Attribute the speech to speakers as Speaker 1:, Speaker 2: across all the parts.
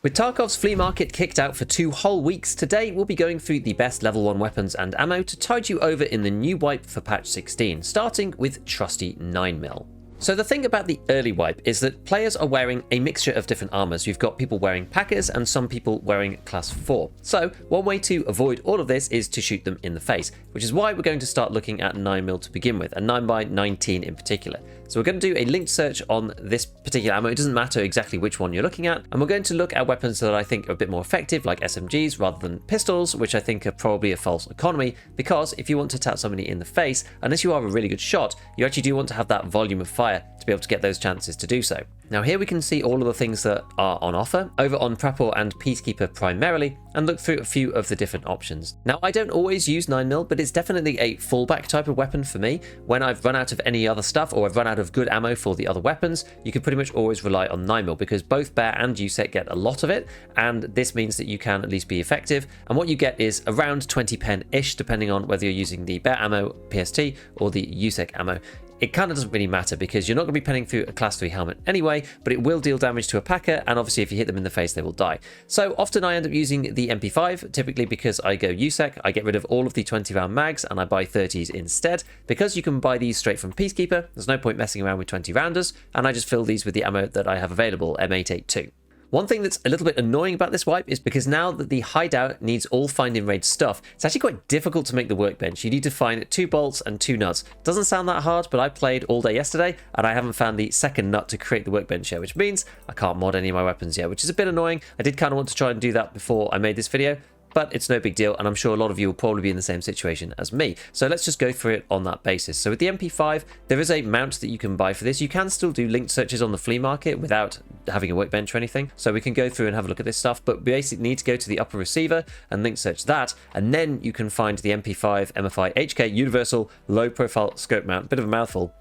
Speaker 1: With Tarkov's flea market kicked out for 2 whole weeks, today we'll be going through the best level 1 weapons and ammo to tide you over in the new wipe for patch 16, starting with trusty 9mm. So the thing about the early wipe is that players are wearing a mixture of different armors. You've got people wearing Packers and some people wearing class 4. So one way to avoid all of this is to shoot them in the face, which is why we're going to start looking at 9mm to begin with, and 9x19 in particular. So we're going to do a linked search on this particular ammo. It doesn't matter exactly which one you're looking at, and we're going to look at weapons that I think are a bit more effective, like SMGs rather than pistols, which I think are probably a false economy, because if you want to tap somebody in the face, unless you are a really good shot, you actually do want to have that volume of fire to be able to get those chances to do so. Now here we can see all of the things that are on offer over on Prepper and Peacekeeper primarily, and look through a few of the different options. Now I don't always use 9mm, but it's definitely a fallback type of weapon for me. When I've run out of any other stuff or I've run out of good ammo for the other weapons, you can pretty much always rely on 9mm because both Bear and USEC get a lot of it, and this means that you can at least be effective, and what you get is around 20 pen-ish depending on whether you're using the Bear ammo PST or the USEC ammo. It kind of doesn't really matter because you're not going to be penning through a class 3 helmet anyway, but it will deal damage to a Packer, and obviously if you hit them in the face they will die. So often I end up using the MP5, typically because I go USEC, I get rid of all of the 20 round mags and I buy 30s instead. Because you can buy these straight from Peacekeeper, there's no point messing around with 20 rounders, and I just fill these with the ammo that I have available, M882. One thing that's a little bit annoying about this wipe is because now that the hideout needs all finding range stuff, it's actually quite difficult to make the workbench. You need to find 2 bolts and 2 nuts. Doesn't sound that hard, but I played all day yesterday and I haven't found the second nut to create the workbench yet, which means I can't mod any of my weapons yet, which is a bit annoying. I did kind of want to try and do that before I made this video, but it's no big deal, and I'm sure a lot of you will probably be in the same situation as me. So let's just go through it on that basis. So with the MP5, there is a mount that you can buy for this. You can still do linked searches on the flea market without having a workbench or anything. So we can go through and have a look at this stuff, but we basically need to go to the upper receiver and link search that, and then you can find the MP5 MFI HK Universal Low Profile Scope Mount. Bit of a mouthful.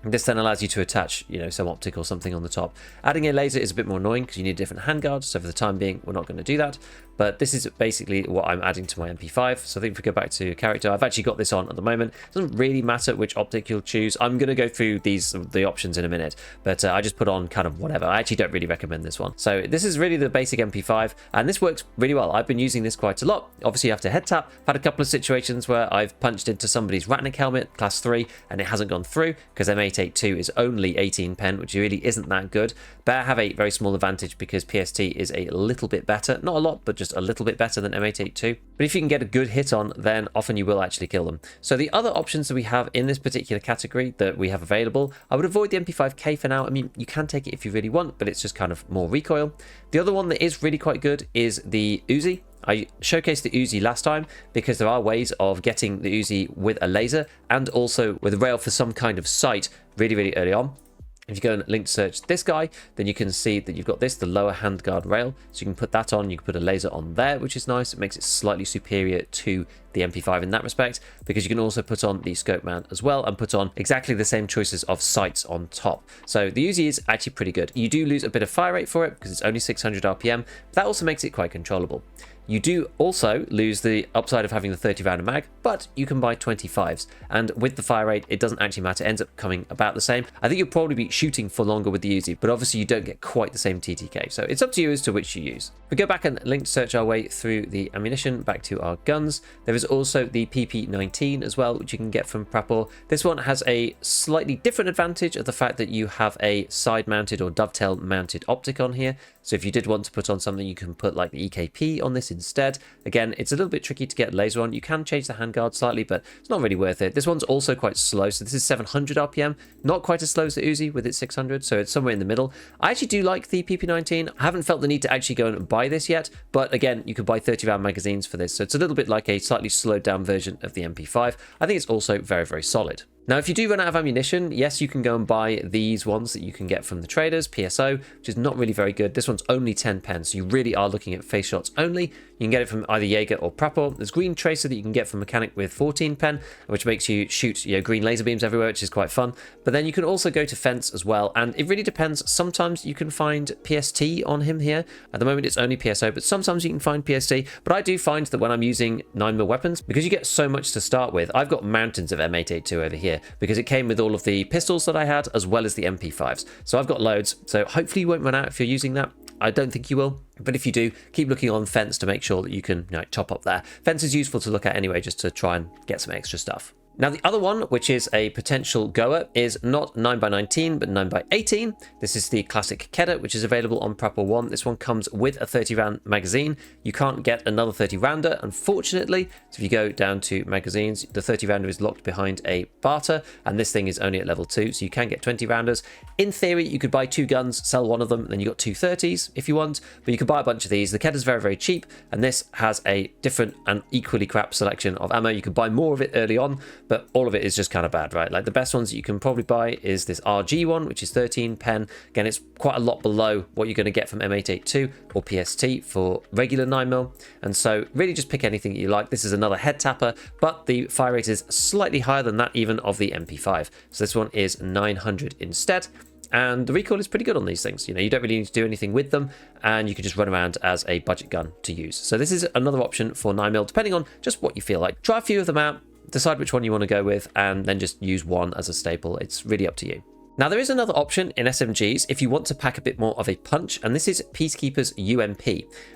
Speaker 1: This then allows you to attach, some optic or something on the top. Adding a laser is a bit more annoying because you need a different handguard, so for the time being, we're not going to do that. But this is basically what I'm adding to my MP5. So I think if we go back to character, I've actually got this on at the moment. It doesn't really matter which optic you'll choose. I'm going to go through the options in a minute, but I just put on kind of whatever. I actually don't really recommend this one. So this is really the basic MP5, and this works really well. I've been using this quite a lot. Obviously, you have to head tap. I've had a couple of situations where I've punched into somebody's Ratnik helmet, class 3, and it hasn't gone through because M882 is only 18 pen, which really isn't that good. Bear have a very small advantage because PST is a little bit better. Not a lot, but just a little bit better than M882. But if you can get a good hit on, then often you will actually kill them. So the other options that we have in this particular category that we have available, I would avoid the MP5K for now. I mean, you can take it if you really want, but it's just kind of more recoil. The other one that is really quite good is the Uzi. I showcased the Uzi last time because there are ways of getting the Uzi with a laser and also with a rail for some kind of sight really early on. If you go and link search this guy, then you can see that you've got the lower handguard rail. So you can put that on, you can put a laser on there, which is nice. It makes it slightly superior to the MP5 in that respect, because you can also put on the scope mount as well and put on exactly the same choices of sights on top. So the Uzi is actually pretty good. You do lose a bit of fire rate for it because it's only 600 RPM, but that also makes it quite controllable. You do also lose the upside of having the 30 round mag, but you can buy 25s. And with the fire rate, it doesn't actually matter. It ends up coming about the same. I think you'll probably be shooting for longer with the Uzi, but obviously you don't get quite the same TTK. So it's up to you as to which you use. We go back and link search our way through the ammunition back to our guns. There is also the PP19 as well, which you can get from Prapor. This one has a slightly different advantage of the fact that you have a side mounted or dovetail mounted optic on here. So if you did want to put on something, you can put like the EKP on this instead. Again, it's a little bit tricky to get laser on. You can change the handguard slightly, but it's not really worth it. This one's also quite slow. So this is 700 RPM, not quite as slow as the Uzi with its 600. So it's somewhere in the middle. I actually do like the PP19. I haven't felt the need to actually go and buy this yet, but again, you could buy 30 round magazines for this. So it's a little bit like a slightly slowed down version of the MP5. I think it's also very solid. Now, if you do run out of ammunition, yes, you can go and buy these ones that you can get from the traders, PSO, which is not really very good. This one's only 10 pen, so you really are looking at face shots only. You can get it from either Jaeger or Prapor. There's Green Tracer that you can get from Mechanic with 14 pen, which makes you shoot green laser beams everywhere, which is quite fun. But then you can also go to Fence as well, and it really depends. Sometimes you can find PST on him here. At the moment, it's only PSO, but sometimes you can find PST. But I do find that when I'm using 9mm weapons, because you get so much to start with, I've got mountains of M882 over here. here because it came with all of the pistols that I had as well as the MP5s. So I've got loads, so hopefully you won't run out if you're using that. I don't think you will, but if you do, keep looking on Fence to make sure that you can top up there. Fence is useful to look at anyway, just to try and get some extra stuff. Now the other one, which is a potential goer, is not 9x19 but 9x18. This is the classic Kedda, which is available on Prepper 1. This one comes with a 30 round magazine. You can't get another 30 rounder, unfortunately. So if you go down to magazines, the 30 rounder is locked behind a barter, and this thing is only at level 2, so you can get 20 rounders. In theory, you could buy 2 guns, sell one of them, and then you got 2 30s if you want, but you could buy a bunch of these. The Kedda's very, very cheap, and this has a different and equally crap selection of ammo. You could buy more of it early on, but all of it is just kind of bad, right? Like the best ones that you can probably buy is this RG one, which is 13 pen. Again, it's quite a lot below what you're going to get from M882 or PST for regular 9mm. And so really just pick anything that you like. This is another head tapper, but the fire rate is slightly higher than that even of the MP5. So this one is 900 instead. And the recoil is pretty good on these things. You don't really need to do anything with them, and you can just run around as a budget gun to use. So this is another option for 9mm, depending on just what you feel like. Try a few of them out, decide which one you want to go with, and then just use one as a staple. It's really up to you. Now, there is another option in SMGs if you want to pack a bit more of a punch, and this is Peacekeeper's UMP.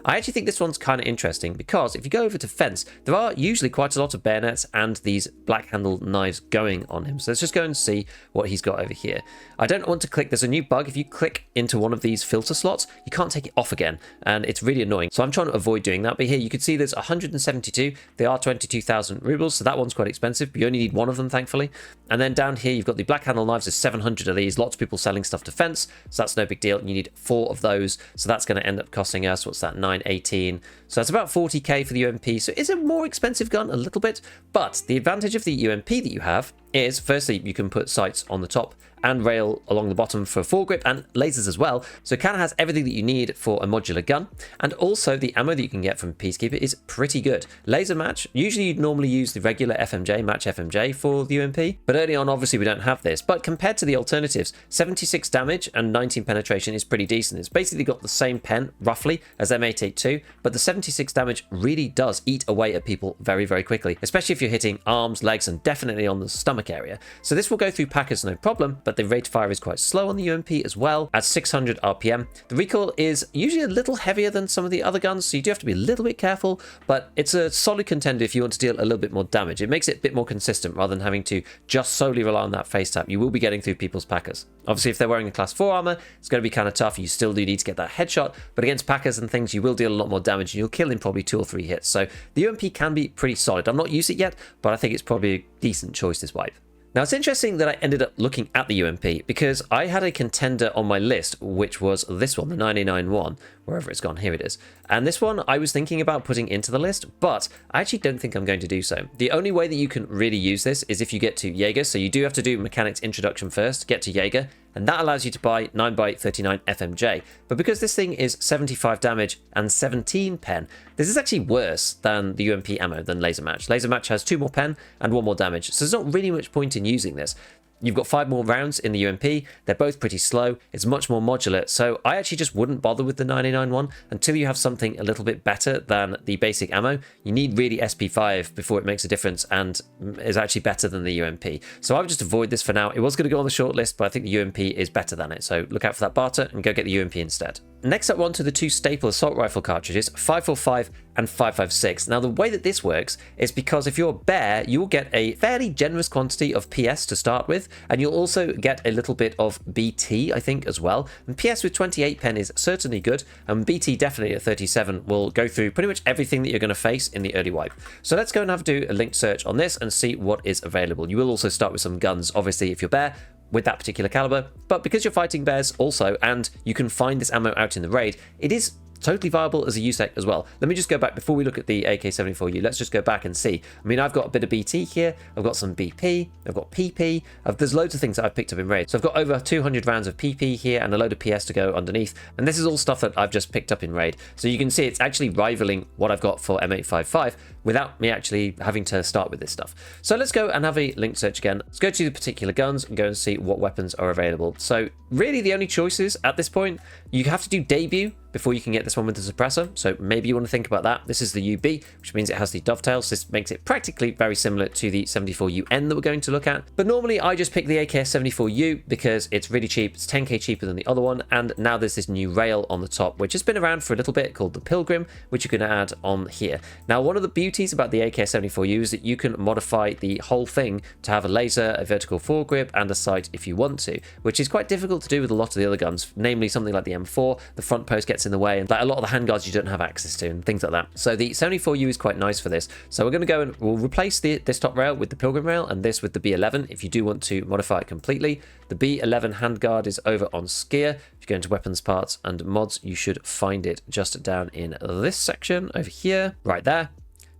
Speaker 1: I actually think this one's kind of interesting because if you go over to Fence, there are usually quite a lot of bayonets and these black-handled knives going on him. So let's just go and see what he's got over here. I don't want to click. There's a new bug. If you click into one of these filter slots, you can't take it off again, and it's really annoying. So I'm trying to avoid doing that. But here you can see there's 172. They are 22,000 rubles, so that one's quite expensive, but you only need one of them, thankfully. And then down here, you've got the black-handled knives. There's 700 of these. Lots of people selling stuff to Fence, so that's no big deal. You need 4 of those, so that's going to end up costing us, what's that, 918. So that's about 40k for the UMP. So it's a more expensive gun a little bit, but the advantage of the UMP that you have is, firstly, you can put sights on the top and rail along the bottom for foregrip and lasers as well. So it kind of has everything that you need for a modular gun. And also the ammo that you can get from Peacekeeper is pretty good. Laser match, usually you'd normally use the regular FMJ, match FMJ for the UMP, but early on obviously we don't have this. But compared to the alternatives, 76 damage and 19 penetration is pretty decent. It's basically got the same pen roughly as M882, but the 76 damage really does eat away at people very, very quickly, especially if you're hitting arms, legs, and definitely on the stomach area. So this will go through packers no problem, but the rate of fire is quite slow on the UMP as well at 600 RPM. The recoil is usually a little heavier than some of the other guns, so you do have to be a little bit careful, but it's a solid contender if you want to deal a little bit more damage. It makes it a bit more consistent rather than having to just solely rely on that face tap. You will be getting through people's packers. Obviously, if they're wearing a class 4 armor, it's going to be kind of tough. You still do need to get that headshot, but against packers and things, you will deal a lot more damage and you'll kill in probably 2 or 3 hits. So the UMP can be pretty solid. I've not used it yet, but I think it's probably a decent choice this wipe. Now, it's interesting that I ended up looking at the UMP because I had a contender on my list, which was this one, the 991, wherever it's gone. Here it is. And this one I was thinking about putting into the list, but I actually don't think I'm going to do so. The only way that you can really use this is if you get to Jaeger. So you do have to do Mechanics Introduction first to get to Jaeger, and that allows you to buy 9x39 FMJ. But because this thing is 75 damage and 17 pen, this is actually worse than the UMP ammo than Laser Match. Laser Match has 2 more pen and 1 more damage, so there's not really much point in using this. You've got 5 more rounds in the UMP. They're both pretty slow. It's much more modular. So I actually just wouldn't bother with the 989 one until you have something a little bit better than the basic ammo. You need really SP5 before it makes a difference and is actually better than the UMP. So I would just avoid this for now. It was going to go on the short list, but I think the UMP is better than it. So look out for that barter and go get the UMP instead. Next up, we're on to the 2 staple assault rifle cartridges, 545 and 556. Now, the way that this works is because if you're bear, you will get a fairly generous quantity of PS to start with, and you'll also get a little bit of BT, I think, as well. And PS with 28 pen is certainly good, and BT definitely at 37 will go through pretty much everything that you're going to face in the early wipe. So let's go and do a linked search on this and see what is available. You will also start with some guns, obviously, if you're bear, with that particular caliber, but because you're fighting bears also, and you can find this ammo out in the raid, it is totally viable as a USEC as well. Let me just go back before we look at the AK-74U. Let's just go back and see. I mean, I've got a bit of BT here. I've got some BP. I've got PP. There's loads of things that I've picked up in raid. So I've got over 200 rounds of PP here and a load of PS to go underneath. And this is all stuff that I've just picked up in raid. So you can see it's actually rivaling what I've got for M855 without me actually having to start with this stuff. So let's go and have a link search again. Let's go to the particular guns and go and see what weapons are available. So really the only choices at this point, you have to do debut before you can get this one with the suppressor, so maybe you want to think about that. This is the UB, which means it has the dovetail, so this makes it practically very similar to the 74UN that we're going to look at. But normally I just pick the AKS-74U because it's really cheap, it's 10k cheaper than the other one, and now there's this new rail on the top, which has been around for a little bit, called the Pilgrim, which you can add on here. Now, one of the beauties about the AKS-74U is that you can modify the whole thing to have a laser, a vertical foregrip, and a sight if you want to, which is quite difficult to do with a lot of the other guns, namely something like the M4. The front post gets in the way, and like a lot of the handguards you don't have access to, and things like that. So the 74U is quite nice for this. So we're going to go and we'll replace this top rail with the Pilgrim rail, and this with the B11 if you do want to modify it completely. The B11 handguard is over on Skier. If you go into weapons, parts, and mods, you should find it just down in this section over here, right there.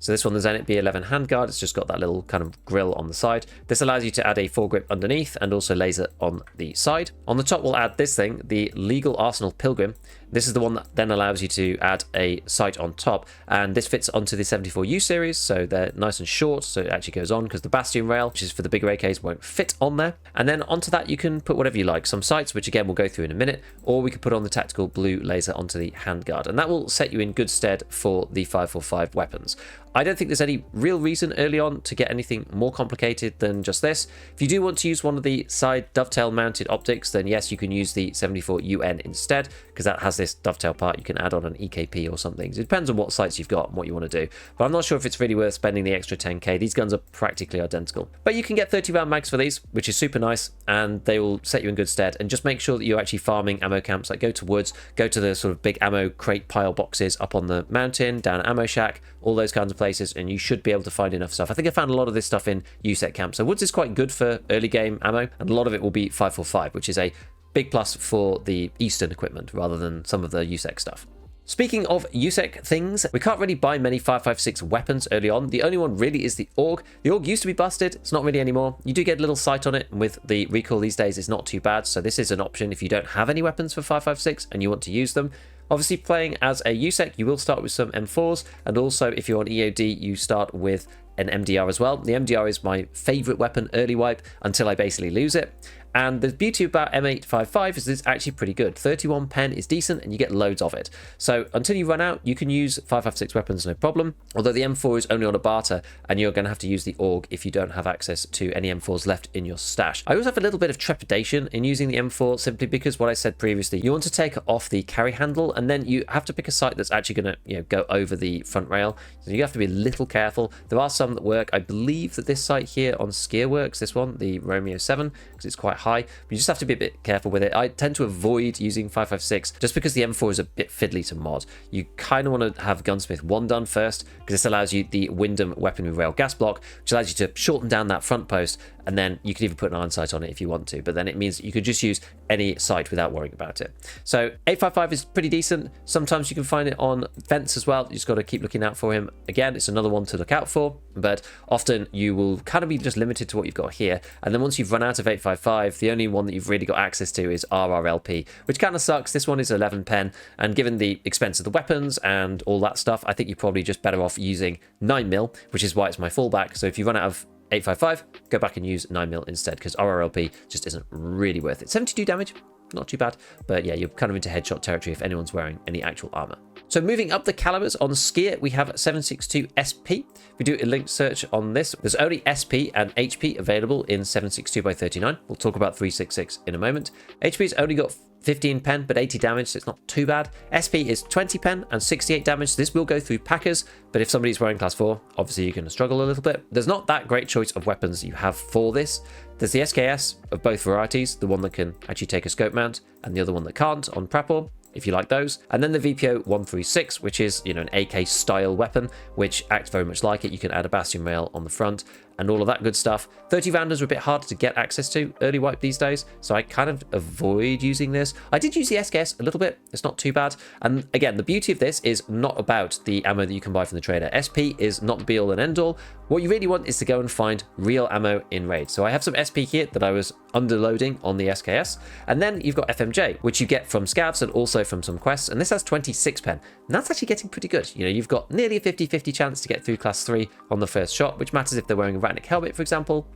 Speaker 1: So this one, the Zenit B11 handguard, it's just got that little kind of grill on the side. This allows you to add a foregrip underneath and also laser on the side. On the top, we'll add this thing, the Legal Arsenal Pilgrim. This is the one that then allows you to add a sight on top, and this fits onto the 74U series, so they're nice and short, so it actually goes on, because the Bastion rail, which is for the bigger AKs, won't fit on there. And then onto that, you can put whatever you like, some sights, which again we'll go through in a minute, or we could put on the tactical blue laser onto the handguard, and that will set you in good stead for the 545 weapons. I don't think there's any real reason early on to get anything more complicated than just this. If you do want to use one of the side dovetail mounted optics, then yes, you can use the 74UN instead, because that has this dovetail part. You can add on an EKP or something. So it depends on what sights you've got and what you want to do. But I'm not sure if it's really worth spending the extra 10k. These guns are practically identical. But you can get 30 round mags for these, which is super nice, and they will set you in good stead. And just make sure that you're actually farming ammo camps. Like go to woods, go to the sort of big ammo crate pile boxes up on the mountain, down at Ammo Shack, all those kinds of places, and you should be able to find enough stuff. I think I found a lot of this stuff in USEC camps. So woods is quite good for early game ammo, and a lot of it will be 545, which is a big plus for the Eastern equipment rather than some of the USEC stuff. Speaking of USEC things, we can't really buy many 556 weapons early on. The only one really is the AUG. The AUG used to be busted. It's not really anymore. You do get a little sight on it, and with the recoil these days, it's not too bad. So this is an option if you don't have any weapons for 556 and you want to use them. Obviously, playing as a USEC, you will start with some M4s, and also if you're on EOD, you start with an MDR as well. The MDR is my favorite weapon early wipe until I basically lose it. And the beauty about M855 is it's actually pretty good. 31 pen is decent, and you get loads of it. So until you run out, you can use 556 weapons no problem. Although the M4 is only on a barter, and you're going to have to use the AUG if you don't have access to any M4s left in your stash. I also have a little bit of trepidation in using the M4 simply because what I said previously, you want to take off the carry handle, and then you have to pick a sight that's actually going to go over the front rail. So you have to be a little careful. There are some that work. I believe that this sight here on Skier works, this one, the Romeo 7, because it's quite high, but you just have to be a bit careful with it. I tend to avoid using 556 just because the M4 is a bit fiddly to mod. You kind of want to have Gunsmith 1 done first, because this allows you the Wyndham weaponry rail gas block, which allows you to shorten down that front post, and then you could even put an iron sight on it if you want to, but then it means you could just use any sight without worrying about it. So 855 is pretty decent. Sometimes you can find it on vents as well. You just got to keep looking out for him. Again, it's another one to look out for, but often you will kind of be just limited to what you've got here. And then once you've run out of 855, the only one that you've really got access to is RRLP, which kind of sucks. This one is 11 pen, and given the expense of the weapons and all that stuff, I think you're probably just better off using 9mm, which is why it's my fallback. So if you run out of 855, go back and use 9mm instead, because RRLP just isn't really worth it. 72 damage, not too bad, but yeah, you're kind of into headshot territory if anyone's wearing any actual armor. So moving up the calibers on Skier, we have 762 SP. If we do a link search on this, there's only SP and HP available in 762x39. We'll talk about 366 in a moment. HP's only got 15 pen, but 80 damage, so it's not too bad. SP is 20 pen and 68 damage. So this will go through packers, but if somebody's wearing class 4, obviously you're going to struggle a little bit. There's not that great choice of weapons you have for this. There's the SKS of both varieties, the one that can actually take a scope mount and the other one that can't on Prapor, if you like those. And then the VPO 136, which is, an AK style weapon, which acts very much like it. You can add a Bastion rail on the front and all of that good stuff. 30 rounders are a bit harder to get access to early wipe these days, so I kind of avoid using this. I did use the SKS a little bit. It's not too bad. And again, the beauty of this is not about the ammo that you can buy from the trader. SP is not the be all and end all. What you really want is to go and find real ammo in raid. So I have some SP here that I was underloading on the SKS. And then you've got FMJ, which you get from scavs and also from some quests. And this has 26 pen. And that's actually getting pretty good. You've got nearly a 50-50 chance to get through class 3 on the first shot, which matters if they're wearing a Ratnik helmet, for example.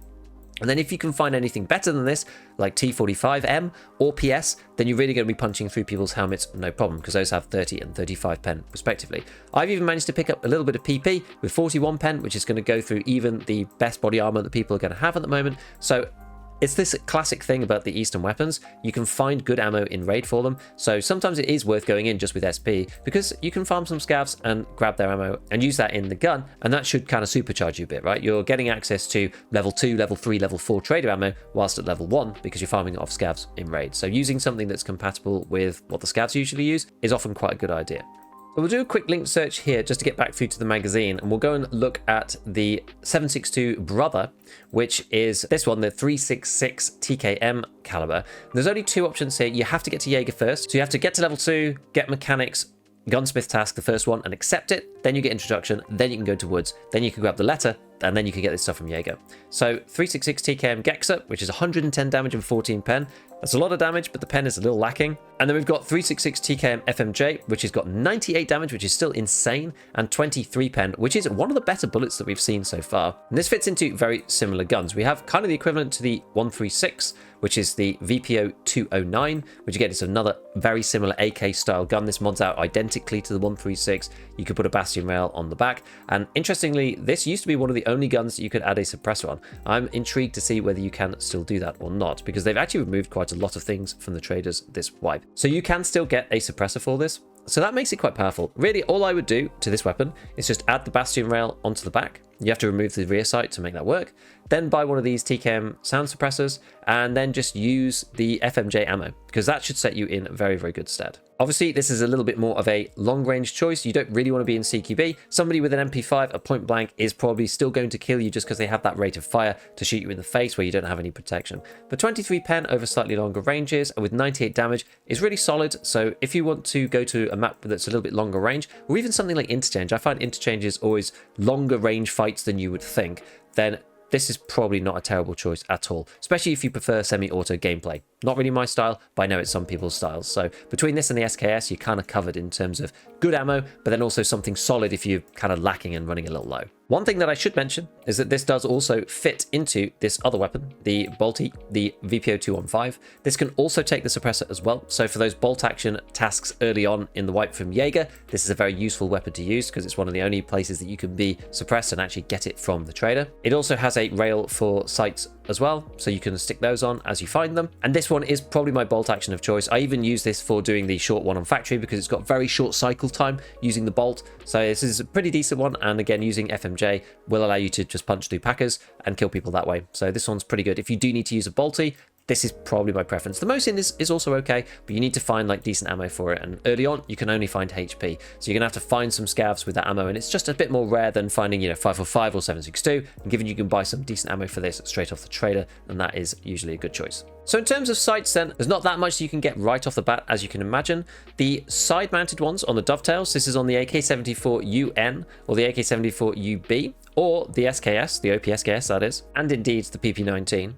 Speaker 1: And then if you can find anything better than this, like T45M or PS, then you're really going to be punching through people's helmets, no problem, because those have 30 and 35 pen respectively. I've even managed to pick up a little bit of PP with 41 pen, which is going to go through even the best body armor that people are going to have at the moment. So it's this classic thing about the Eastern weapons. You can find good ammo in raid for them, so sometimes it is worth going in just with SP, because you can farm some scavs and grab their ammo and use that in the gun, and that should kind of supercharge you a bit, right? You're getting access to level 2, level 3, level 4 trader ammo whilst at level 1 because you're farming it off scavs in raid. So using something that's compatible with what the scavs usually use is often quite a good idea. So we'll do a quick link search here just to get back through to the magazine, and we'll go and look at the 7.62 Brother, which is this one, the 366 TKM caliber. There's only two options here. You have to get to Jaeger first. So you have to get to level 2, get mechanics, gunsmith task, the first one, and accept it. Then you get introduction, then you can go to woods, then you can grab the letter, and then you can get this stuff from Jaeger. So 366 TKM Gexa, which is 110 damage and 14 pen. That's a lot of damage, but the pen is a little lacking. And then we've got 366 TKM FMJ, which has got 98 damage, which is still insane, and 23 pen, which is one of the better bullets that we've seen so far. And this fits into very similar guns. We have kind of the equivalent to the 136, which is the VPO 209, which again is another very similar AK style gun. This mods out identically to the 136. You could put a Bastion rail on the back. And interestingly, this used to be one of the only guns that you could add a suppressor on. I'm intrigued to see whether you can still do that or not, because they've actually removed quite a lot of things from the traders this wipe. So you can still get a suppressor for this. So that makes it quite powerful. Really, all I would do to this weapon is just add the Bastion rail onto the back. You have to remove the rear sight to make that work. Then buy one of these TKM sound suppressors, and then just use the FMJ ammo, because that should set you in very, very good stead. Obviously, this is a little bit more of a long-range choice. You don't really want to be in CQB. Somebody with an MP5 at point blank is probably still going to kill you just because they have that rate of fire to shoot you in the face where you don't have any protection. But 23 pen over slightly longer ranges and with 98 damage is really solid. So if you want to go to a map that's a little bit longer range, or even something like Interchange, I find Interchange is always longer range fights than you would think, then this is probably not a terrible choice at all, especially if you prefer semi-auto gameplay. Not really my style, but I know it's some people's styles. So between this and the SKS, you're kind of covered in terms of good ammo, but then also something solid if you're kind of lacking and running a little low. One thing that I should mention is that this does also fit into this other weapon, the Bolty, the VPO 215. This can also take the suppressor as well. So for those bolt action tasks early on in the wipe from Jaeger, this is a very useful weapon to use because it's one of the only places that you can be suppressed and actually get it from the trader. It also has a rail for sights as well, so you can stick those on as you find them. And this one is probably my bolt action of choice. I even use this for doing the short one on factory because it's got very short cycle time using the bolt. So this is a pretty decent one, and again, using FMJ will allow you to just punch through packers and kill people that way. So this one's pretty good. If you do need to use a bolty, this is probably my preference. The Mosin is also okay, but you need to find like decent ammo for it, and early on you can only find HP, so you're gonna have to find some scavs with that ammo, and it's just a bit more rare than finding 545 or 7.62, and given you can buy some decent ammo for this straight off the trader, and that is usually a good choice. So in terms of sights then, there's not that much you can get right off the bat, as you can imagine. The side-mounted ones on the dovetails, this is on the AK-74UN or the AK-74UB, or the SKS, the OP SKS that is, and indeed the PP19.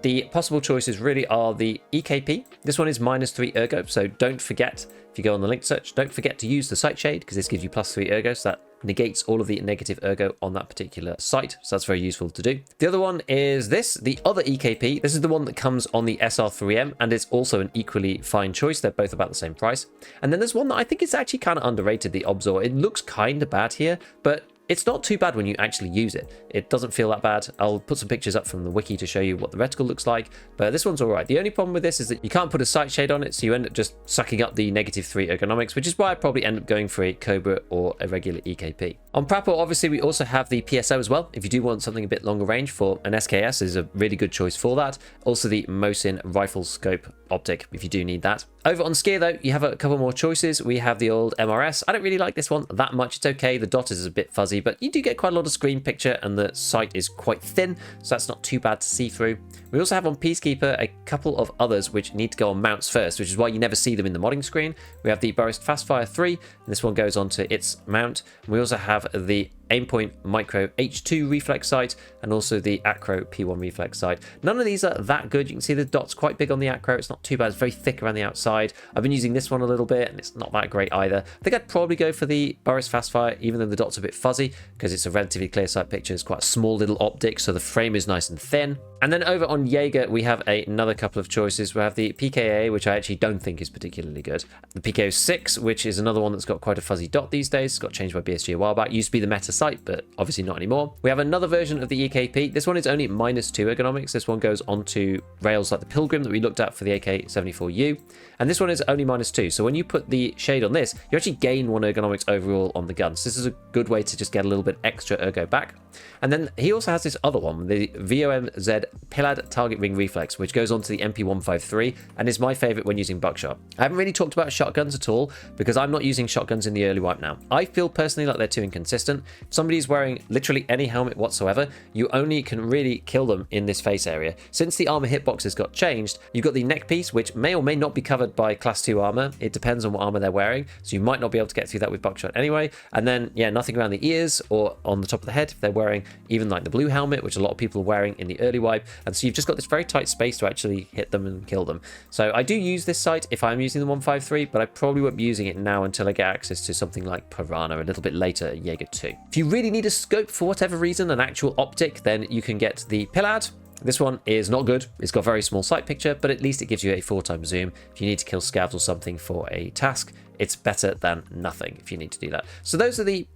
Speaker 1: The possible choices really are the EKP. This one is -3 ergo, so don't forget, if you go on the link search, don't forget to use the sight shade because this gives you +3 ergo, so that negates all of the negative ergo on that particular sight, so that's very useful to do. The other one is this, the other EKP. This is the one that comes on the SR3M, and it's also an equally fine choice. They're both about the same price. And then there's one that I think is actually kind of underrated, the Obzor. It looks kind of bad here, but it's not too bad when you actually use it. It doesn't feel that bad. I'll put some pictures up from the wiki to show you what the reticle looks like, but this one's all right. The only problem with this is that you can't put a sight shade on it, so you end up just sucking up the -3 ergonomics, which is why I probably end up going for a Cobra or a regular EKP. On Prapo, obviously, we also have the PSO as well. If you do want something a bit longer range, for an SKS is a really good choice for that. Also the Mosin rifle scope optic, if you do need that. Over on Skier though, you have a couple more choices. We have the old MRS. I don't really like this one that much. It's okay. The dot is a bit fuzzy, but you do get quite a lot of screen picture, and the sight is quite thin, so that's not too bad to see through. We also have on Peacekeeper a couple of others which need to go on mounts first, which is why you never see them in the modding screen. We have the Burst Fastfire 3, and this one goes onto its mount. We also have the Aimpoint Micro H2 reflex sight, and also the Acro P1 reflex sight. None of these are that good. You can see the dot's quite big on the Acro. It's not too bad. It's very thick around the outside. I've been using this one a little bit, and it's not that great either. I think I'd probably go for the Burst Fastfire, even though the dot's a bit fuzzy, because it's a relatively clear sight picture. It's quite a small little optic, so the frame is nice and thin. And then over on Jaeger, we have another couple of choices. We have the PKA, which I actually don't think is particularly good. The PKO 6, which is another one that's got quite a fuzzy dot these days. It's got changed by BSG a while back. Used to be the meta sight, but obviously not anymore. We have another version of the EKP. This one is only -2 ergonomics. This one goes onto rails like the Pilgrim that we looked at for the AK-74U. And this one is only -2. So when you put the shade on this, you actually gain 1 ergonomics overall on the gun. So this is a good way to just get a little bit extra ergo back. And then he also has this other one, the VOMZ Pilad Target Ring Reflex, which goes onto the MP153 and is my favorite when using buckshot. I haven't really talked about shotguns at all because I'm not using shotguns in the early wipe now. I feel personally like they're too inconsistent. If somebody's wearing literally any helmet whatsoever, you only can really kill them in this face area. Since the armor hitboxes got changed, you've got the neck piece, which may or may not be covered by class 2 armor. It depends on what armor they're wearing, so you might not be able to get through that with buckshot anyway. And then, yeah, nothing around the ears or on the top of the head if they're wearing even like the blue helmet, which a lot of people are wearing in the early wipe. And so you've just got this very tight space to actually hit them and kill them. So I do use this sight if I'm using the 153, but I probably won't be using it now until I get access to something like Piranha a little bit later at Jaeger 2. If you really need a scope for whatever reason, an actual optic, then you can get the Pilad. This one is not good. It's got very small sight picture, but at least it gives you a 4x zoom. If you need to kill scavs or something for a task, it's better than nothing if you need to do that. So those are the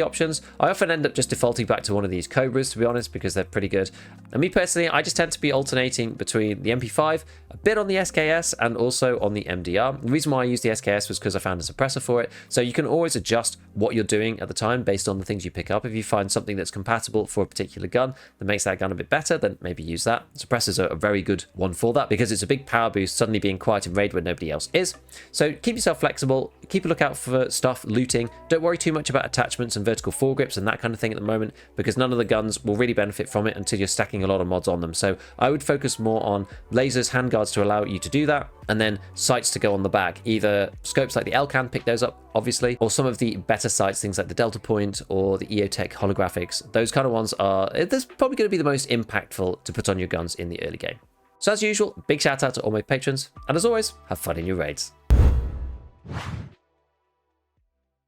Speaker 1: options. I often end up just defaulting back to one of these Cobras, to be honest, because they're pretty good. And me personally, I just tend to be alternating between the MP5, a bit on the SKS, and also on the MDR. The reason why I used the SKS was because I found a suppressor for it. So you can always adjust what you're doing at the time based on the things you pick up. If you find something that's compatible for a particular gun that makes that gun a bit better, then maybe use that. Suppressors are a very good one for that because it's a big power boost suddenly being quiet in raid when nobody else is. So keep yourself flexible. Keep a lookout for stuff, looting. Don't worry too much about attachments and vertical foregrips and that kind of thing at the moment, because none of the guns will really benefit from it until you're stacking a lot of mods on them. So I would focus more on lasers, handguards to allow you to do that, and then sights to go on the back. Either scopes like the Elcan, pick those up, obviously, or some of the better sights, things like the Delta Point or the EOTech holographics. Those kind of ones are, that's probably going to be the most impactful to put on your guns in the early game. So as usual, big shout out to all my patrons, and as always, have fun in your raids.